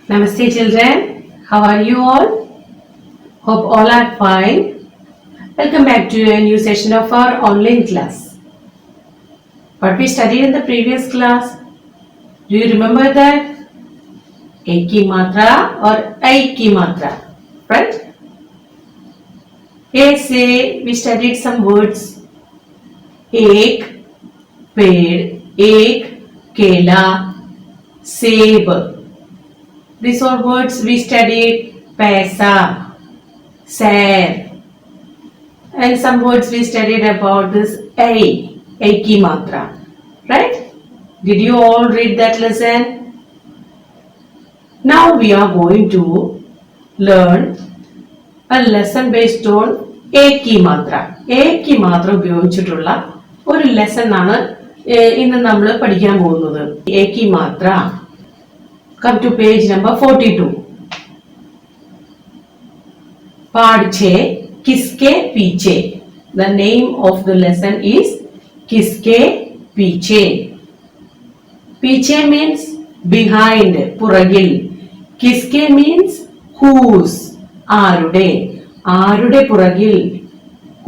Namaste children, how are you all? Hope all are fine. Welcome back to a new session of our online class. What we studied in the previous class, do you remember that? Ek ki matra or ai ki matra, right? Here say we studied some words. Ek, पेड़, एक, केला, सेब. These are words we studied. Paisa, sir, and some words we studied about this a ki matra, right? Did you all read that lesson? Now we are going to learn a lesson based on a ki matra. A ki matra ഉപയോഗിച്ചിട്ടുള്ള ഒരു lesson ആണ് ഇന്ന് നമ്മൾ പഠിക്കാൻ പോകുന്നത്. A ki matra. Come to page number 42. Paad 6 किसके पीछे. The name of the lesson is किसके पीछे. पीछे means behind, पुറകിൽ. किसके means whose, ആരുടെ, ആരുടെ പുറകിൽ.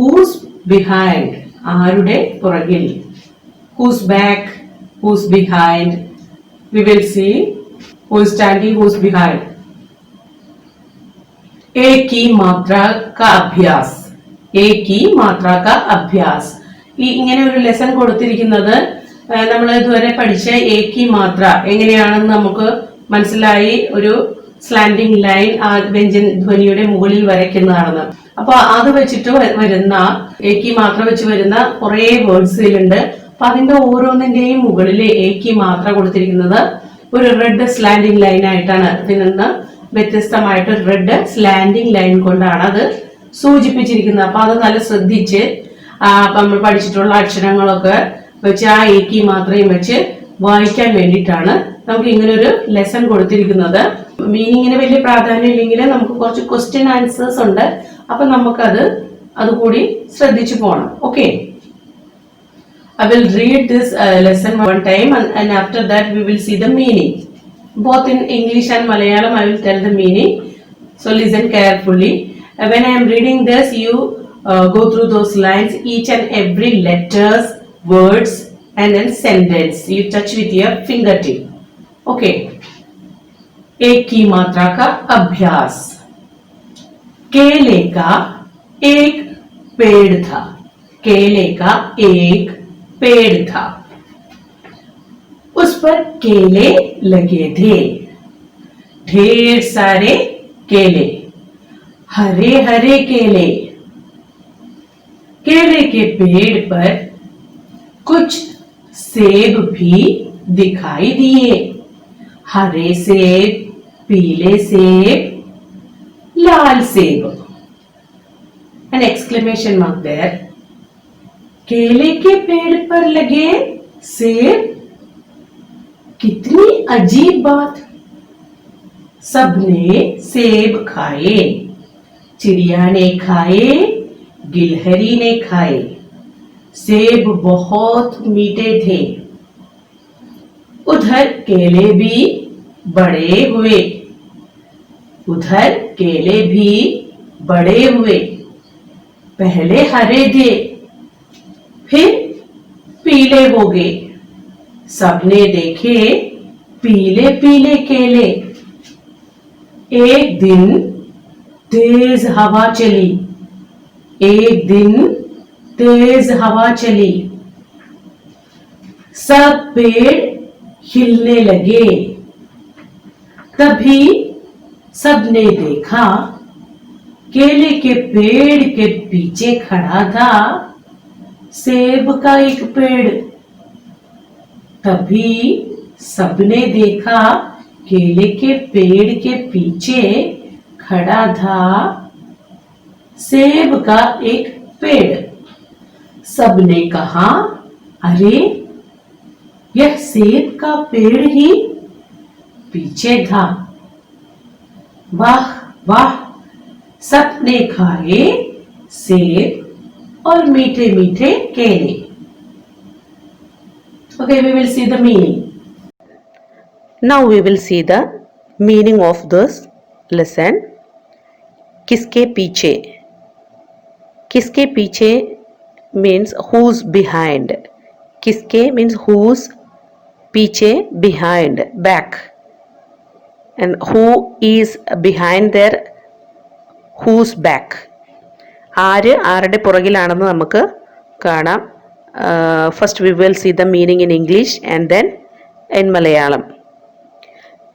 Whose behind, ആരുടെ പുറകിൽ. Whose back, whose behind. We will see who is standing, who is behind. एक की मात्रा का अभ्यास. एक की मात्रा का अभ्यास. ഈ ഇങ്ങനെ ഒരു ലെസൺ കൊടുത്തിരിക്കുന്നത് നമ്മൾ ഇതുവരെ പഠിച്ച ഏക് की മാത്ര എങ്ങനെയാണെന്ന് നമുക്ക് മനസ്സിലായി. ഒരു സ്ലാൻഡിംഗ് ലൈൻ ആ വ്യഞ്ജന ധ്വനിയുടെ മുകളിൽ വരയ്ക്കുന്നതാണെന്ന്. അപ്പൊ അത് വെച്ചിട്ട് വരുന്ന ഏക് की മാത്ര വെച്ച് വരുന്ന കുറെ വേർഡ്സിലുണ്ട്. അപ്പൊ അതിന്റെ ഓരോന്നിന്റെയും മുകളിൽ ഏക് की മാത്ര കൊടുത്തിരിക്കുന്നത് ഒരു റെഡ് സ്ലാൻഡിംഗ് ലൈൻ ആയിട്ടാണ്. ഇതിൽ നിന്ന് വ്യത്യസ്തമായിട്ട് റെഡ് സ്ലാൻഡിംഗ് ലൈൻ കൊണ്ടാണ് അത് സൂചിപ്പിച്ചിരിക്കുന്നത്. അപ്പൊ അത് നല്ല ശ്രദ്ധിച്ച് നമ്മൾ പഠിച്ചിട്ടുള്ള അക്ഷരങ്ങളൊക്കെ വെച്ച് ആ ഏക് की മാത്രയും വെച്ച് വായിക്കാൻ വേണ്ടിയിട്ടാണ് നമുക്ക് ഇങ്ങനെ ഒരു ലെസൺ കൊടുത്തിരിക്കുന്നത്. മീനിങ്ങിന് വലിയ പ്രാധാന്യം ഇല്ലെങ്കിൽ നമുക്ക് കുറച്ച് ക്വസ്റ്റ്യൻ ആൻസേഴ്സ് ഉണ്ട്. അപ്പൊ നമുക്കത് അതുകൂടി ശ്രദ്ധിച്ചു പോകണം. Okay, I will read this lesson one time and after that we will see the meaning. Both in English and Malayalam I will tell the meaning. So listen carefully. When I am reading this, you go through those lines, each and every letters, words and then sentence. You touch with your fingertip. Okay. एक की मात्रा का अभ्यास. केले का एक पेड़ था. केले का एक पेड़ था. उस पर केले लगे थे. ढेर सारे केले, हरे हरे केले. केले के पेड़ पर कुछ सेब भी दिखाई दिए. हरे सेब, पीले सेब, लाल सेब. An exclamation mark there. केले के पेड़ पर लगे सेब, कितनी अजीब बात. सबने सेब खाए. चिड़िया ने खाए, गिलहरी ने खाए. सेब बहुत मीठे थे. उधर केले भी बड़े हुए. उधर केले भी बड़े हुए. पहले हरे थे, फिर पीले हो गए. सबने देखे पीले पीले केले. एक दिन तेज हवा चली. एक दिन तेज हवा चली. सब पेड़ हिलने लगे. तभी सबने देखा केले के पेड़ के पीछे खड़ा था सेब का एक पेड़. तभी सबने देखा केले के पेड़ के पीछे खड़ा था सेब का एक पेड़. सबने कहा, अरे यह सेब का पेड़ ही पीछे था. वाह वाह. सबने खाए सेब और मीठे मीठे केले. Okay, we will see the meaning. Now we will see the Meaning of this lesson: किसके पीछे. किसके पीछे means who's behind. किसके means who's, पीछे behind, back, and who is behind their who's back. ആര് ആരുടെ പുറകിലാണെന്ന് നമുക്ക് കാണാം. First we will see the meaning in English and then in Malayalam.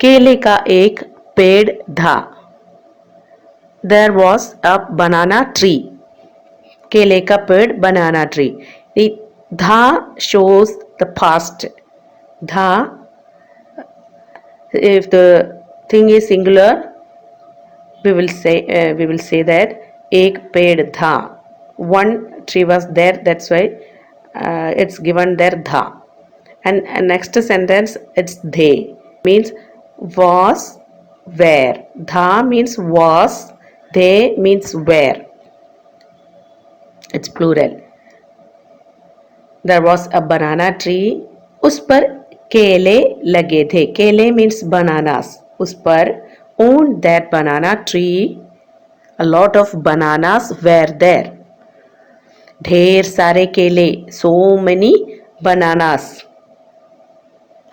केले का एक पेड़ था. There was a banana tree. केले का पेड़, banana tree. The tha shows the past. Tha, if the thing is singular, we will say that एक पेड़ था. One tree was there, that's why it's given there tha. And next sentence, it's they, means was, where. Tha means was, they means where. It's plural. There was a banana tree. उस पर केले लगे थे. केले means bananas. उस पर, on that banana tree, a lot of bananas were there. ढेर सारे केले, so many bananas.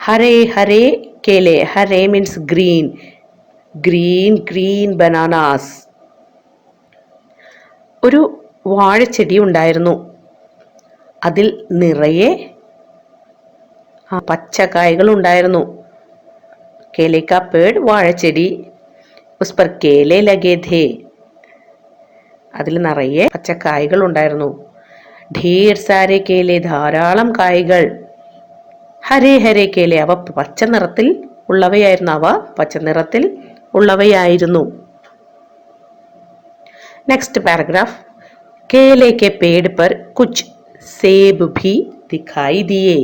Hare Hare केले. हरे means green. Green bananas. ഒരു വാഴച്ചെടി ഉണ്ടായിരുന്നു. അതിൽ നിറയെ പച്ചക്കായകൾ ഉണ്ടായിരുന്നു. केले का पेड़, വാഴച്ചെടി. उस पर केले लगे थे. അതിൽ നിറയെ പച്ചക്കായകൾ ഉണ്ടായിരുന്നു. ढेर सारे केले, ധാരാളം കായ്കൾ. ഹരേ ഹരേ കേലെ, അവ പച്ച നിറത്തിൽ ഉള്ളവയായിരുന്നു. Next paragraph. केले के पेड़ पर कुछ सेब भी दिखाई दिए.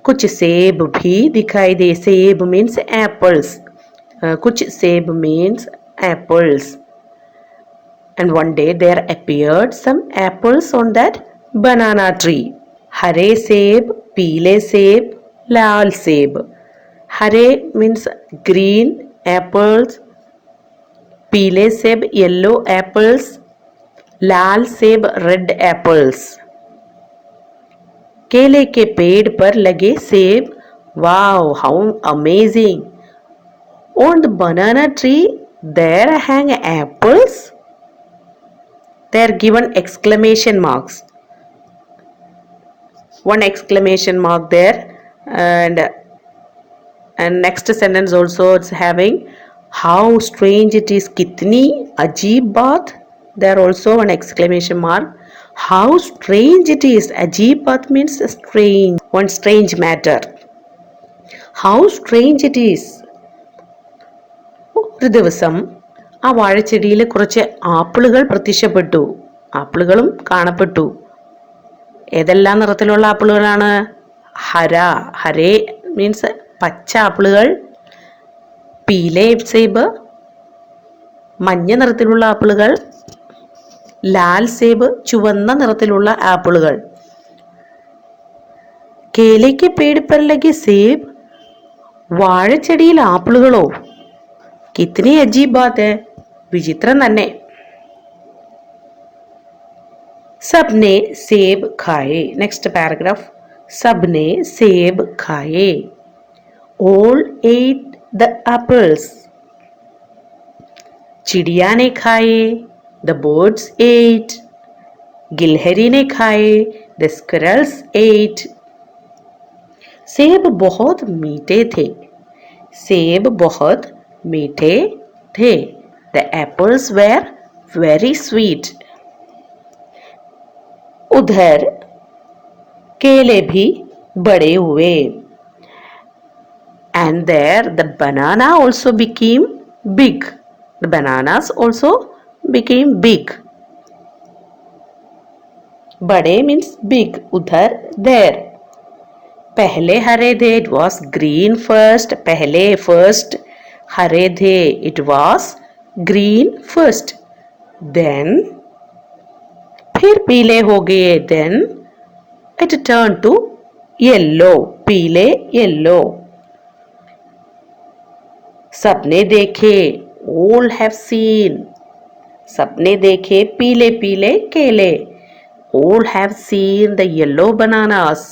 कुछ सेब भी दिखाई दिए. सेब means apples. कुछ सेब means apples. And one day there appeared some apples on that banana tree. हरे सेब, पीले सेब, लाल सेब. हरे means green apples, पीले सेब yellow apples, लाल सेब red apples. केले के पेड़ पर लगे सेब. Wow, how amazing. On the banana tree there hang apples. They are given exclamation marks. One exclamation mark there, and next sentence also it's having how strange it is. Kitni ajeeb baat. There also one exclamation mark. How strange it is. Ajeeb baat means strange, one strange matter. How strange it is. ഒരു ദിവസം ആ വാഴച്ചെടിയിൽ കുറച്ച് ആപ്പിളുകൾ പ്രത്യക്ഷപ്പെട്ടു. ആപ്പിളുകളും കാണപ്പെട്ടു. ഏതെല്ലാം നിറത്തിലുള്ള ആപ്പിളുകളാണ്? ഹരേ means പച്ച ആപ്പിളുകൾ. പീലെ സേബ് മഞ്ഞ നിറത്തിലുള്ള ആപ്പിളുകൾ. ലാൽ സേബ് ചുവന്ന നിറത്തിലുള്ള ആപ്പിളുകൾ. കേലയ്ക്ക് പേട് पर लगे सेब. വാഴച്ചെടിയിൽ ആപ്പിളുകളോ? കിത്നി അജീബ് ബാത് ഹൈ. വിചിത്രം തന്നെ. सबने सेब खाए. Next paragraph. सबने सेब खाए. All ate the apples. चिड़िया ने खाए. The birds ate. गिलहरी ने खाए. The squirrels ate. सेब बहुत मीठे थे. सेब बहुत मीठे थे. The apples were very sweet. उधर केले भी बड़े हुए. And there the banana also became big. The bananas also became big. बड़े means big. उधर there. पहले हरे थे. It was green first. पहले first. हरे थे. It was green first. Then फिर पीले हो गए. Then it turned to yellow. पीले yellow. सबने देखे, all have seen. सबने देखे पीले पीले केले. All have seen the yellow bananas.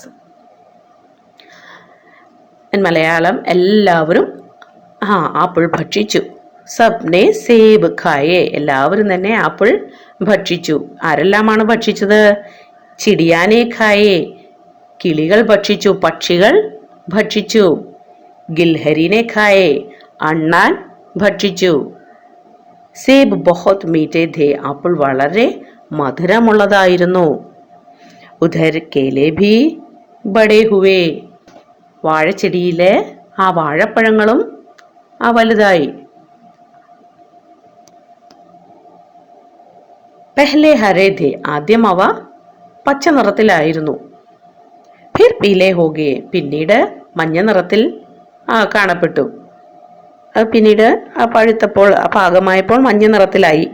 In Malayalam, എല്ലാവരും ആപ്പിൾ ഭക്ഷിച്ചു. സബ്നെ സേബ് ഖായേ, എല്ലാവരും തന്നെ ആപ്പിൾ ഭക്ഷിച്ചു. ആരെല്ലാമാണ് ഭക്ഷിച്ചത്? ചിടിയാനെ ഖായേ, കിളികൾ ഭക്ഷിച്ചു, പക്ഷികൾ ഭക്ഷിച്ചു. ഗിൽഹരിനെ ഖായേ, അണ്ണാൻ ഭക്ഷിച്ചു. സേബ് ബഹുത് മീഠേ ഥേ, ആപ്പിൾ വളരെ മധുരമുള്ളതായിരുന്നു. ഉധർ കേലെ ഭി ബഡേ ഹുവേ, വാഴച്ചെടിയിലെ ആ വാഴപ്പഴങ്ങളും വലുതായി. പെഹ്ലെ ഹരേ ഥേ, ആദ്യം അവ പച്ച നിറത്തിലായിരുന്നു. ഫിർ പീലെ ഹോഗേ, പിന്നീട് മഞ്ഞ നിറത്തിൽ കാണപ്പെട്ടു. അത് പിന്നീട് പഴുത്തപ്പോൾ പാകമായപ്പോൾ മഞ്ഞ നിറത്തിലായി.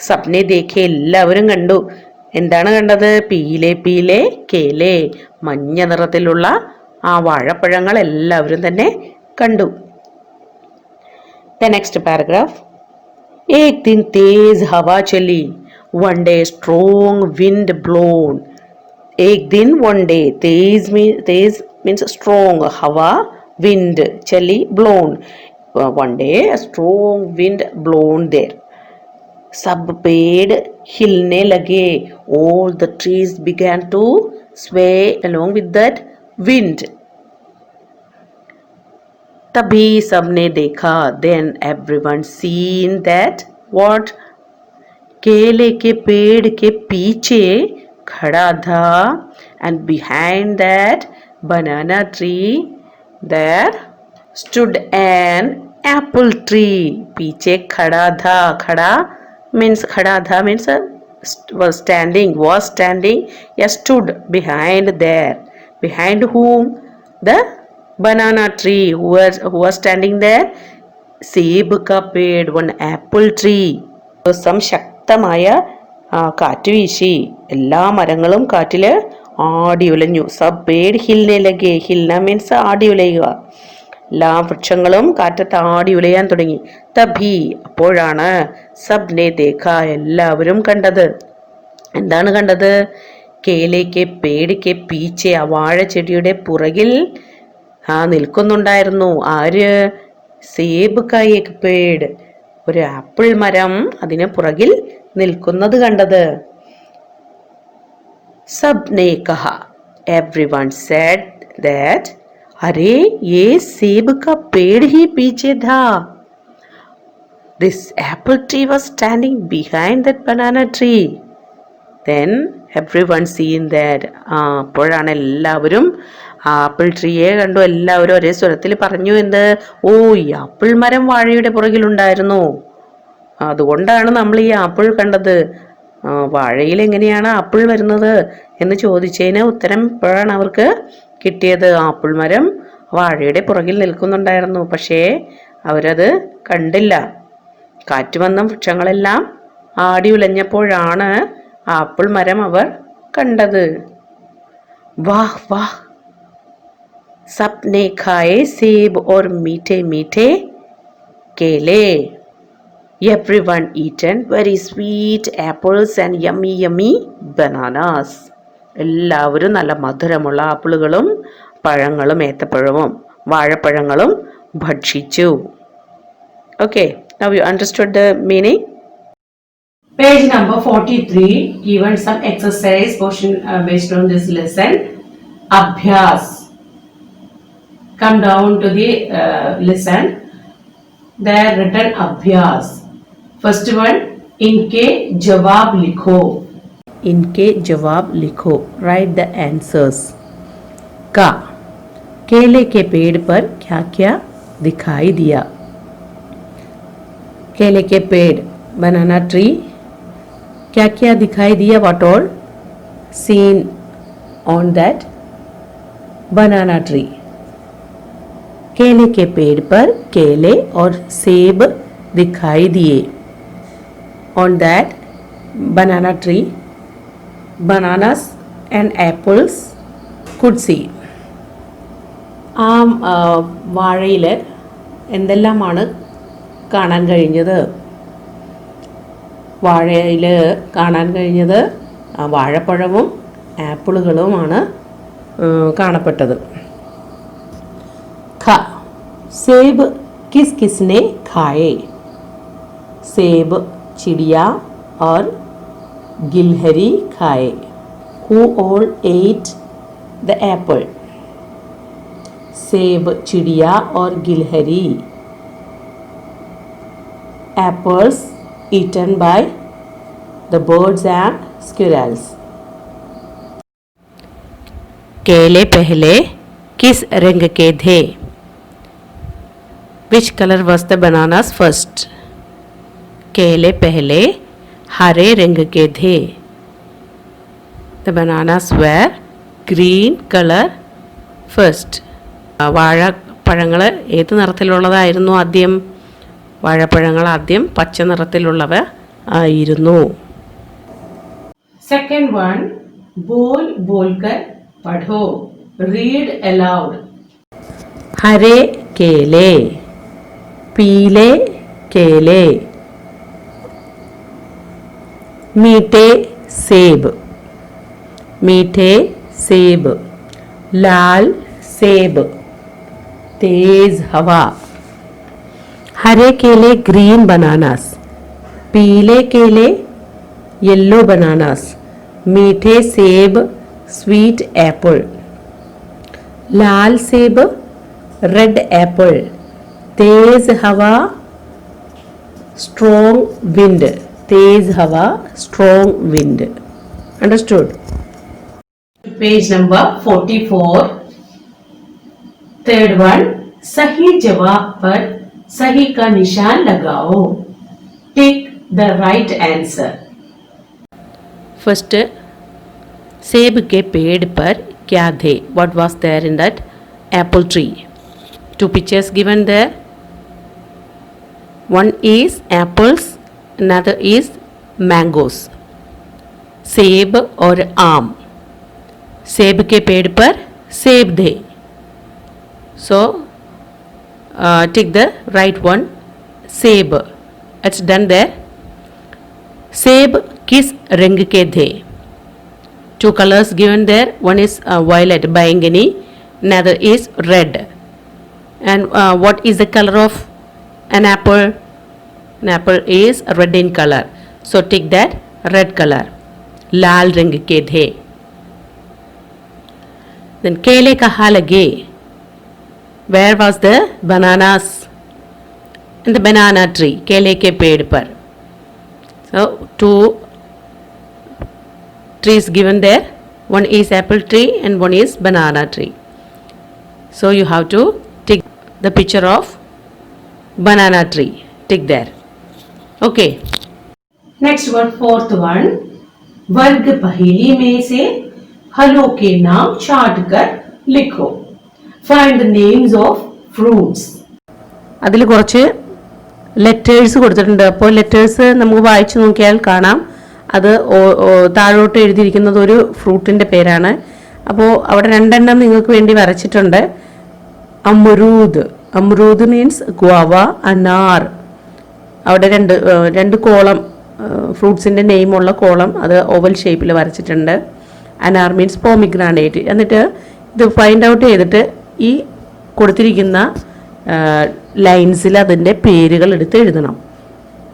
സബ്നെ ദേഖെ, എല്ലാവരും കണ്ടു. എന്താണ് കണ്ടത്? പീലെ പീലെ കേലെ, മഞ്ഞ നിറത്തിലുള്ള ആ വാഴപ്പഴങ്ങൾ എല്ലാവരും തന്നെ കണ്ടു. The next paragraph. ഏക് ദിൻ തേസ് ഹവ ചലി, one day strong wind blown. ഏക് ദിൻ, വൺ ഡേ. തേസ് മീൻസ് സ്ട്രോങ്, ഹവ wind, chali, blown. One day a strong wind blown there. Sab पेड़ हिलने लगे, all the trees began to sway along with that wind. तभी सबने देखा, then everyone seen that what? केले के पेड़ के पीछे खड़ा था, and behind that banana tree there stood an apple tree. पीछे खड़ा था, खड़ा means was standing, yes, stood behind there. Behind whom? The banana tree. Who was standing there? सेब का पेड़, one apple tree. some ശക്തമായ കാറ്റ് വീശി, എല്ലാ മരങ്ങളും കാറ്റില് ആടി ഉലഞ്ഞു. സബ് പേട് ഹിൽനെ ലഗേ, ഹിൽന മീൻസ് ആടി ഉലയുക. എല്ലാ വൃക്ഷങ്ങളും കാറ്റത്ത് ആടി ഉലയാൻ തുടങ്ങി. തഭി, അപ്പോഴാണ് സബ്നെ ദേഖ, എല്ലാവരും കണ്ടത്. എന്താണ് കണ്ടത്? കേലേക്ക് പേടിക്ക് പീച്ചെ, ആ വാഴച്ചെടിയുടെ പുറകിൽ നിൽക്കുന്നുണ്ടായിരുന്നു. ആര്? സേബ് കായേക്ക് പേട്, ഒരു ആപ്പിൾ മരം അതിന് പുറകിൽ നിൽക്കുന്നത് കണ്ടത്. सबने कहा, everyone said that, अरे ये सेब का पेड़ ही पीछे था. This apple tree was standing behind that banana tree. Then everyone seen that. അപ്പോഴാണ് എല്ലാവരും ആപ്പിൾ ട്രീയെ കണ്ടു. എല്ലാവരും ഒരേ സ്വരത്തിൽ പറഞ്ഞു, എന്ത്? ഓ, ഈ ആപ്പിൾ മരം വാഴയുടെ പുറകിലുണ്ടായിരുന്നു, അതുകൊണ്ടാണ് നമ്മൾ ഈ ആപ്പിൾ കണ്ടത്. വാഴയിൽ എങ്ങനെയാണ് ആപ്പിൾ വരുന്നത് എന്ന് ചോദിച്ചതിന് ഉത്തരം ഇപ്പോഴാണ് അവർക്ക് കിട്ടിയത്. ആപ്പിൾ മരം വാഴയുടെ പുറകിൽ നിൽക്കുന്നുണ്ടായിരുന്നു, പക്ഷേ അവരത് കണ്ടില്ല. കാറ്റ് വന്ന വൃക്ഷങ്ങളെല്ലാം ആടി ഉലഞ്ഞപ്പോഴാണ് ആപ്പിൾ മരം അവർ കണ്ടത്. വാഹ് വാഹ്, സബ്നെ ഖായേ സേബ് or മീഠേ മീഠേ കേലേ. Everyone eaten very sweet apples and yummy yummy bananas. എല്ലാവരും നല്ല മധുരമുള്ള ആപ്പിളുകളും പഴങ്ങളും ഏത്തപ്പഴവും വാഴപ്പഴങ്ങളും ഭക്ഷിച്ചു. Okay, now you understood the meaning. Page number 43, given some exercise portion based on this lesson. Abhyas. Come down to the lesson. There written Abhyas. First one, इनके जवाब लिखो. इनके जवाब लिखो. Write the answers. का, केले के पेड़ पर क्या क्या दिखाई दिया? केले के पेड़, banana tree, क्या क्या दिखाई दिया? What all seen on that banana tree? केले के पेड़ पर केले और सेब दिखाई दिए. On that banana tree, bananas and apples could see. വാഴയിൽ എന്തെല്ലാമാണ് കാണാൻ കഴിഞ്ഞത്? വാഴയിൽ കാണാൻ കഴിഞ്ഞത് വാഴപ്പഴവും ആപ്പിളുകളുമാണ് കാണപ്പെട്ടത്. ഖ. सेब किस किसने खाए? सेब चिड़िया और गिलहरी खाए. Who all ate the apple? सेब चिड़िया और गिलहरी. Apples eaten by the birds and squirrels. केले पहले किस रंग के थे? Which color was the bananas first? केले पहले हरे रंग के थे. The bananas were green color first. വാഴപ്പഴങ്ങൾ ഏത് നിറത്തിലുള്ളതായിരുന്നു ആദ്യം? വാഴപ്പഴങ്ങൾ ആദ്യം പച്ച നിറത്തിലുള്ളവ ആയിരുന്നു. സെക്കൻഡ് വൺ, बोल बोलकर पढ़ो. Read aloud. हरे केले, पीले केले, मीठे सेब, मीठे सेब, लाल सेब, तेज हवा. हरे केले ग्रीन बनानास, पीले केले येलो बनानास, मीठे सेब स्वीट एप्पल, लाल सेब रेड एप्पल, तेज हवा स्ट्रॉन्ग विंड. तेज हवा strong wind. Understood? Page number 44. Third one, सही जवाब पर सही का निशान लगाओ. Tick the right answer. First, सेब के पेड़ पर क्या थे? What was there in that apple tree? Two pictures given there. One is apples, another is mangoes. सेब और आम. सेब के पेड़ पर सेब थे. So take the right one. सेब. It's done there. सेब किस रंग के थे? Two colors given there. One is violet, बैंगनी. Another is red. And what is the color of an apple? An apple is red in color. So take that red color. लाल रंग के थे. Then केले कहाँ लगे? Where was the bananas? In the banana tree. केले के पेड़ पर. So two trees given there. One is apple tree and one is banana tree. So you have to take the picture of banana tree. Take there. Okay. Next one, fourth one. वर्ग पहेली में से फलों के नाम chart कर लिखो. Find the names of fruits. അതിൽ കുറച്ച് ലെറ്റേഴ്സ് കൊടുത്തിട്ടുണ്ട്. അപ്പോൾ ലെറ്റേഴ്സ് നമുക്ക് വായിച്ചു നോക്കിയാൽ കാണാം. അത് താഴോട്ട് എഴുതിയിരിക്കുന്നത് ഒരു ഫ്രൂട്ടിൻ്റെ പേരാണ്. അപ്പോൾ അവിടെ രണ്ടെണ്ണം നിങ്ങൾക്ക് വേണ്ടി വരച്ചിട്ടുണ്ട്. അമരൂദ്. അമരൂദ് മീൻസ് ഗുവാവ. അനാർ. അവിടെ രണ്ട് കോളം ഫ്രൂട്ട്സിൻ്റെ നെയിമുള്ള കോളം അത് ഓവൽ ഷേപ്പിൽ വരച്ചിട്ടുണ്ട്. അനാർ മീൻസ് പോമിഗ്രാനേറ്റ്. എന്നിട്ട് ഇത് ഫൈൻഡ് ഔട്ട് ചെയ്തിട്ട് ഈ കൊടുത്തിരിക്കുന്ന ലൈൻസിൽ അതിൻ്റെ പേരുകൾ എടുത്ത് എഴുതണം.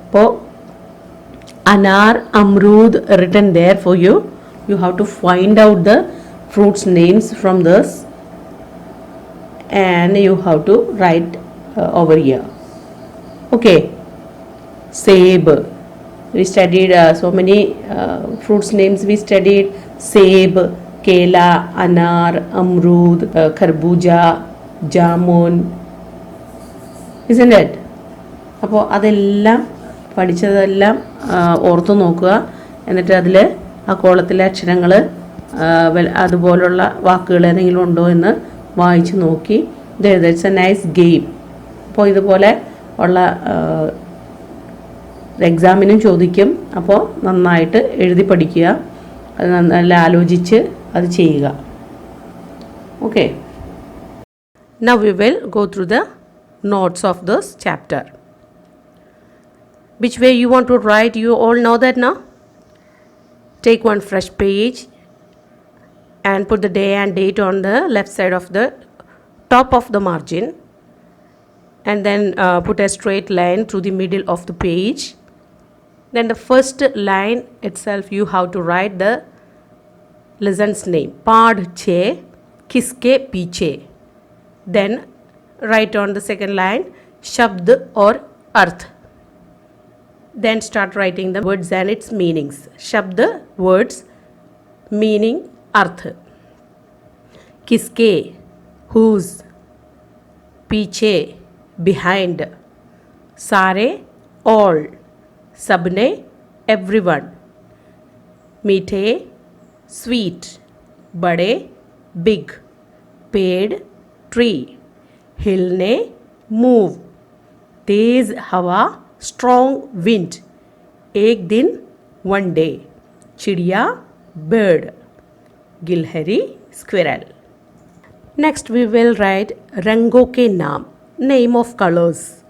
അപ്പോൾ anar, amrud written there for you. You have to find out the fruits names from this and you have to write over here. Okay. Seb. We studied so many fruits names. We studied seb, kela, anar, amrud, kharbuja, jamun. Isn't it? അപ്പോൾ അതെല്ലാം പഠിച്ചതെല്ലാം ഓർത്തു നോക്കുക. എന്നിട്ട് അതിൽ ആ കോളത്തിലെ അക്ഷരങ്ങൾ അതുപോലുള്ള വാക്കുകൾ ഏതെങ്കിലും ഉണ്ടോ എന്ന് വായിച്ച് നോക്കി ഇത് എഴുതുക. It's A nice game. അപ്പോൾ ഇതുപോലെ ഉള്ള എക്സാമിനും ചോദിക്കും. അപ്പോൾ നന്നായിട്ട് എഴുതി പഠിക്കുക. അത് നല്ല ആലോചിച്ച് അത് ചെയ്യുക. Okay. Now we will go through the notes of this chapter. Which way you want to write? You all know that now. Take one fresh page and put the day and date on the left side of the top of the margin, and then put a straight line through the middle of the page. Then the first line itself you have to write the lesson's name, Pad che kiske piche. Then write on the second line Shabd or Arth. Then start writing the words and its meanings. Shabd, words, meaning, Arth. Kiske, whose. Piche, behind. Sare, all. Sabne, everyone. Meethe, sweet. Bade, big. Paid, tree. Hilne, move. Tez hawa, strong wind. Ek din, one day. Chidiya, bird. Gilhari, squirrel. Next we will write Rango ke naam, name of colors.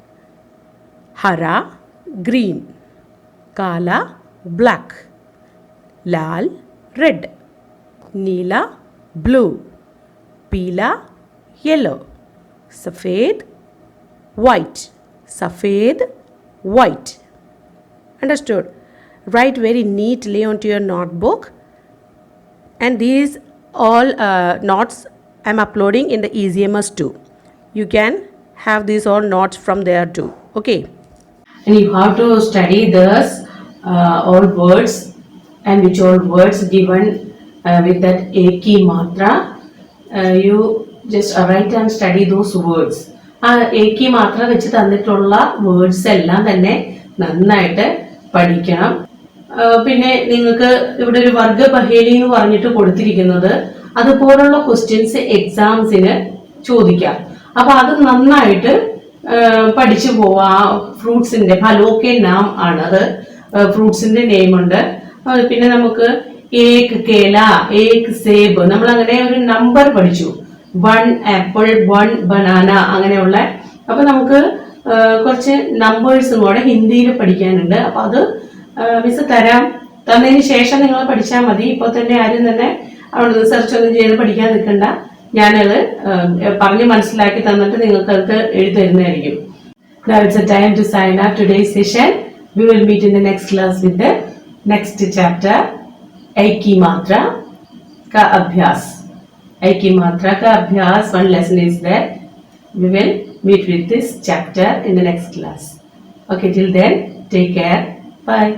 Hara, green. Kala, black. Lal, red. Neela, blue. Peela, yellow. Safed, white. Safed, white. Understood? Write very neatly onto your notebook, and these all notes I am uploading in the EasyMS too. You can have these all notes from there too. Okay, and you have to study this all words, and which all words given with that eki matra. You just write and study those words. ആ ഏക്കി മാത്രം വെച്ച് തന്നിട്ടുള്ള words എല്ലാം തന്നെ നന്നായിട്ട് പഠിക്കണം. പിന്നെ നിങ്ങൾക്ക് ഇവിടെ ഒരു വർഗ പഹേലി എന്ന് പറഞ്ഞിട്ട് കൊടുത്തിരിക്കുന്നത് അതുപോലുള്ള ക്വസ്റ്റ്യൻസ് എക്സാംസിന് ചോദിക്കാം. അപ്പൊ അത് നന്നായിട്ട് പഠിച്ചു പോവാ. ഫ്രൂട്ട്സിന്റെ ഫലോക്കെ നാം ആണ്, അത് ഫ്രൂട്ട്സിന്റെ നെയിം ഉണ്ട്. പിന്നെ നമുക്ക് ഏക് കേല, ഏക് സേബ്, നമ്മൾ അങ്ങനെ ഒരു നമ്പർ പഠിച്ചു. 1 ആപ്പിൾ, 1 ബനാന, അങ്ങനെയുള്ള. അപ്പൊ നമുക്ക് കുറച്ച് നമ്പേഴ്സും കൂടെ ഹിന്ദിയിൽ പഠിക്കാനുണ്ട്. അപ്പൊ അത് മിസ് തന്നതിന് ശേഷം നിങ്ങൾ പഠിച്ചാൽ മതി. ഇപ്പൊ തന്നെ ആരും തന്നെ അവിടെ റിസർച്ച് ഒന്നും ചെയ്ത് പഠിക്കാൻ നിൽക്കണ്ട. ഞാനത് പറഞ്ഞ് മനസ്സിലാക്കി തന്നിട്ട് നിങ്ങൾക്ക് അത് എഴുതി തരുന്നതായിരിക്കും. Now it's a time to sign up today's session. We will meet in the next class with the next chapter, Aiki Matra Ka Abhyas. Aiki Matra Ka Abhyas, one lesson is there. We will meet with this chapter in the next class. Okay, till then, take care. Bye.